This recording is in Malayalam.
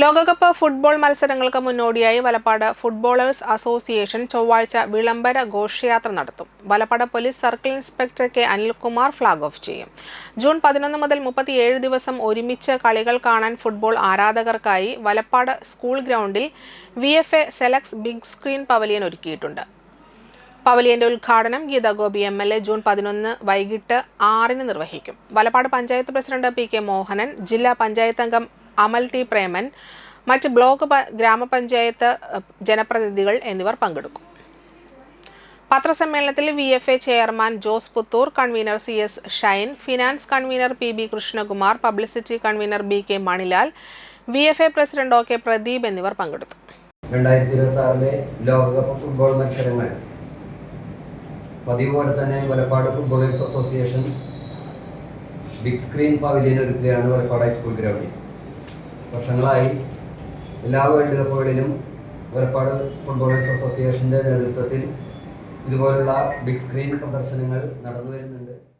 ലോകകപ്പ് ഫുട്ബോൾ മത്സരങ്ങൾക്ക് മുന്നോടിയായി വലപ്പാട് ഫുട്ബോളേഴ്സ് അസോസിയേഷൻ ചൊവ്വാഴ്ച വിളംബര ഘോഷയാത്ര നടത്തും. Valappad police circle inspector K Anilkumar flag off ചെയ്യും. ജൂൺ 11 മുതൽ 37 ദിവസം ഒരുമിച്ച് കളികൾ കാണാൻ ഫുട്ബോൾ ആരാധകർക്കായി വലപ്പാട് സ്കൂൾ ഗ്രൗണ്ടിൽ VFA സെലക്സ് ബിഗ് സ്ക്രീൻ പവലിയൻ ഒരുക്കിയിട്ടുണ്ട്. പവലിയന്റെ ഉദ്ഘാടനം ഗീതാഗോപി MLA ജൂൺ 11 വൈകിട്ട് 6-ന് നിർവഹിക്കും. വലപ്പാട് പഞ്ചായത്ത് പ്രസിഡന്റ് PK മോഹനൻ, ജില്ലാ പഞ്ചായത്ത് അംഗം അമൽ T പ്രേമൻ, മറ്റ് ബ്ലോക്ക് ഗ്രാമപഞ്ചായത്ത് ജനപ്രതിനിധികൾ എന്നിവർ പങ്കെടുക്കും. പത്രസമ്മേളനത്തിൽ VFA chairman Jose Puthur, convener CS Shine, finance convener PB Krishnakumar, publicity convener BK Manilal, VFA president OK Pradeep എന്നിവർ പങ്കെടുത്തു. 2026 ലോകകപ്പ് ഫുട്ബോൾ മത്സരങ്ങൾ പതിവ് പോലെ തന്നെ Valappad footballers association big screen pavilion ഒരുക്കുകയാണ് വലപ്പാട് ഹൈസ്കൂൾ ഗ്രൗണ്ടിൽ. വർഷങ്ങളായി എല്ലാ വേൾഡ് കപ്പുകളിലും വലപ്പാട് ഫുട്ബോളേഴ്സ് അസോസിയേഷൻ്റെ നേതൃത്വത്തിൽ ഇതുപോലുള്ള ബിഗ് സ്ക്രീൻ പ്രദർശനങ്ങൾ നടന്നു വരുന്നുണ്ട്.